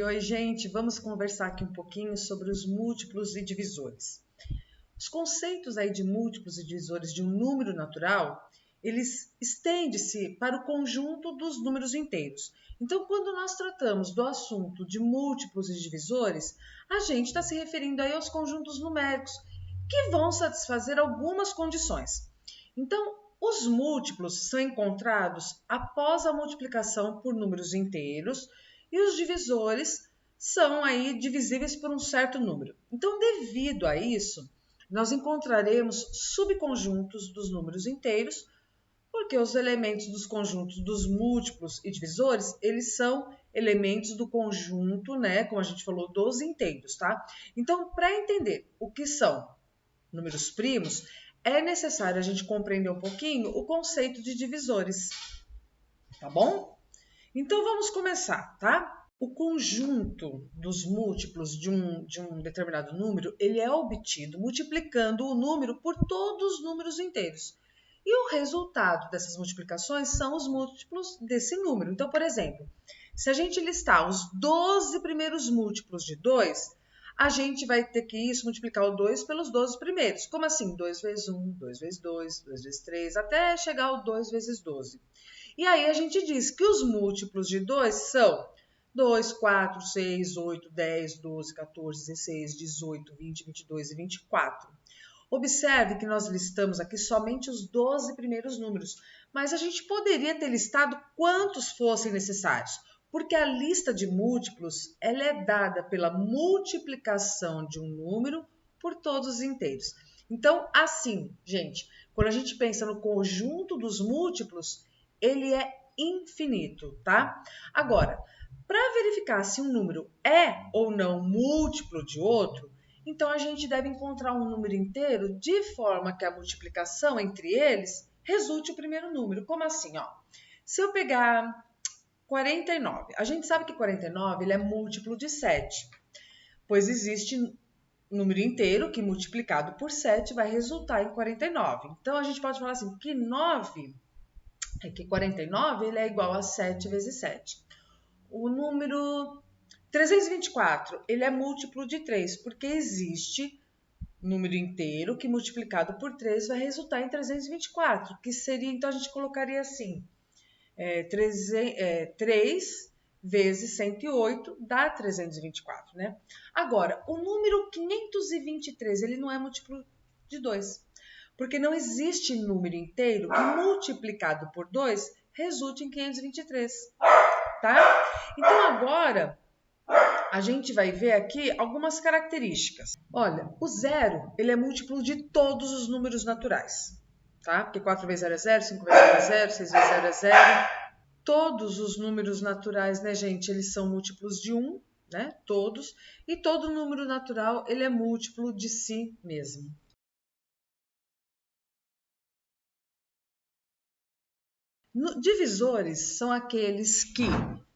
oi, gente! Vamos conversar aqui um pouquinho sobre os múltiplos e divisores. Os conceitos aí de múltiplos e divisores de um número natural, eles estendem-se para o conjunto dos números inteiros. Então, quando nós tratamos do assunto de múltiplos e divisores, a gente está se referindo aí aos conjuntos numéricos, que vão satisfazer algumas condições. Então, os múltiplos são encontrados após a multiplicação por números inteiros e os divisores são aí divisíveis por um certo número. Então, devido a isso, nós encontraremos subconjuntos dos números inteiros, porque os elementos dos conjuntos dos múltiplos e divisores, eles são elementos do conjunto, né, como a gente falou, dos inteiros, tá? Então, para entender o que são números primos, é necessário a gente compreender um pouquinho o conceito de divisores, tá bom? Então, vamos começar, tá? O conjunto dos múltiplos de um determinado número, ele é obtido multiplicando o número por todos os números inteiros. E o resultado dessas multiplicações são os múltiplos desse número. Então, por exemplo, se a gente listar os 12 primeiros múltiplos de 2, a gente vai ter que multiplicar o 2 pelos 12 primeiros. Como assim? 2 vezes 1, 2 vezes 2, 2 vezes 3, até chegar ao 2 vezes 12. E aí a gente diz que os múltiplos de 2 são 2, 4, 6, 8, 10, 12, 14, 16, 18, 20, 22 e 24. Observe que nós listamos aqui somente os 12 primeiros números, mas a gente poderia ter listado quantos fossem necessários, porque a lista de múltiplos ela é dada pela multiplicação de um número por todos os inteiros. Então, assim, gente, quando a gente pensa no conjunto dos múltiplos, ele é infinito, tá? Agora, para verificar se um número é ou não múltiplo de outro, então a gente deve encontrar um número inteiro de forma que a multiplicação entre eles resulte o primeiro número. Como assim, ó? Se eu pegar 49, a gente sabe que 49 ele é múltiplo de 7, pois existe número inteiro que multiplicado por 7 vai resultar em 49. Então a gente pode falar assim que 49 ele é igual a 7 vezes 7. O número 324, ele é múltiplo de 3, porque existe número inteiro que multiplicado por 3 vai resultar em 324, que seria, então a gente colocaria assim, 3 vezes 108 dá 324, né? Agora, o número 523, ele não é múltiplo de 2, porque não existe número inteiro que multiplicado por 2 resulte em 523, tá? Então, agora, a gente vai ver aqui algumas características. Olha, o zero, ele é múltiplo de todos os números naturais, tá? Porque 4 vezes 0 é 0, 5 vezes 0 é 0, 6 vezes 0 é 0. Todos os números naturais, né, gente, eles são múltiplos de 1, né? Todos. E todo número natural, ele é múltiplo de si mesmo. Divisores são aqueles que,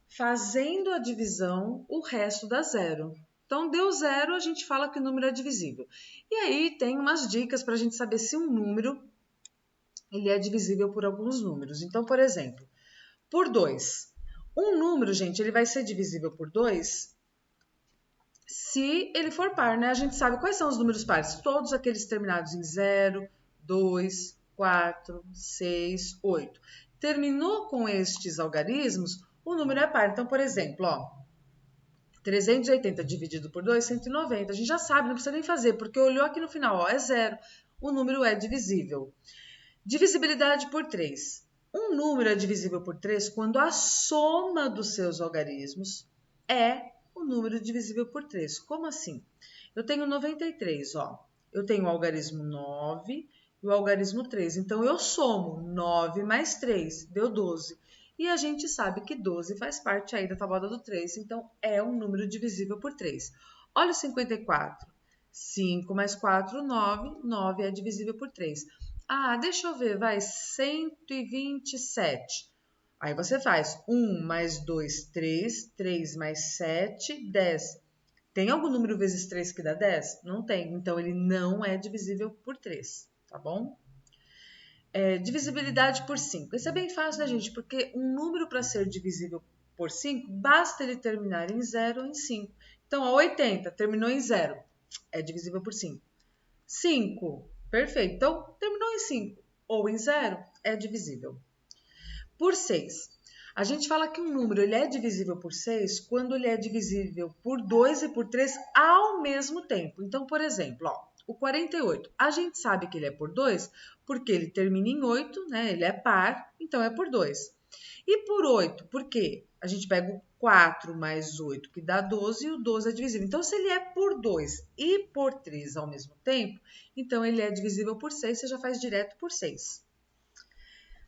fazendo a divisão, o resto dá zero. Então, deu zero, a gente fala que o número é divisível. E aí tem umas dicas para a gente saber se um número ele é divisível por alguns números. Então, por exemplo, por 2. Um número, gente, ele vai ser divisível por 2 se ele for par, né? A gente sabe quais são os números pares. Todos aqueles terminados em 0, 2, 4, 6, 8. Terminou com estes algarismos, o número é par. Então, por exemplo, ó, 380 dividido por 2, 190. A gente já sabe, não precisa nem fazer, porque olhou aqui no final, ó, é 0. O número é divisível. Divisibilidade por 3. Um número é divisível por 3 quando a soma dos seus algarismos é o número divisível por 3. Como assim? Eu tenho 93, ó. Eu tenho o algarismo 9 e o algarismo 3. Então, eu somo 9 mais 3, deu 12. E a gente sabe que 12 faz parte aí da tabuada do 3, então é um número divisível por 3. Olha o 54. 5 mais 4, 9. 9 é divisível por 3. Ah, deixa eu ver, vai, 127. Aí você faz 1 mais 2, 3. 3 mais 7, 10. Tem algum número vezes 3 que dá 10? Não tem, então ele não é divisível por 3, tá bom? Divisibilidade por 5. Isso é bem fácil, né, gente? Porque um número para ser divisível por 5, basta ele terminar em 0 ou em 5. Então, a 80 terminou em 0, é divisível por 5. 5, perfeito. Então, terminou em 5 ou em 0, é divisível. Por 6. A gente fala que um número ele é divisível por 6 quando ele é divisível por 2 e por 3 ao mesmo tempo. Então, por exemplo, ó, o 48, a gente sabe que ele é por 2 porque ele termina em 8, né? Ele é par, então é por 2. E por 8, por quê? A gente pega o 4 mais 8, que dá 12, e o 12 é divisível. Então, se ele é por 2 e por 3 ao mesmo tempo, então ele é divisível por 6, você já faz direto por 6.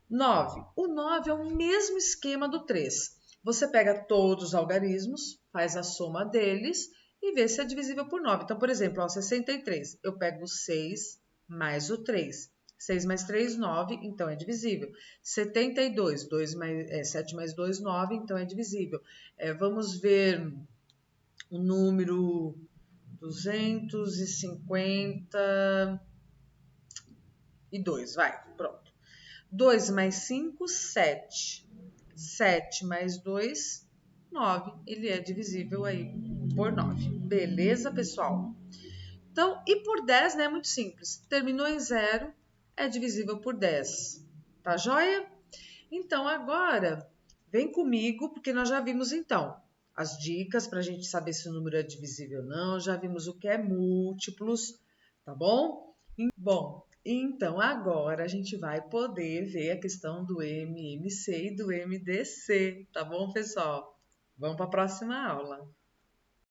9. O 9 é o mesmo esquema do 3. Você pega todos os algarismos, faz a soma deles e vê se é divisível por 9. Então, por exemplo, ó, 63. Eu pego o 6 mais o 3. 6 mais 3, 9, então é divisível. 72, 7 mais 2, 9, então é divisível. Vamos ver o número 252, vai, pronto. 2 mais 5, 7. 7 mais 2, 9. Ele é divisível aí por 9. Beleza, pessoal? Então, e por 10, né? É muito simples. Terminou em 0, é divisível por 10. Tá joia? Então, agora, vem comigo, porque nós já vimos, então, as dicas para a gente saber se o número é divisível ou não. Já vimos o que é múltiplos, tá bom? Bom, então agora a gente vai poder ver a questão do MMC e do MDC, tá bom, pessoal? Vamos para a próxima aula.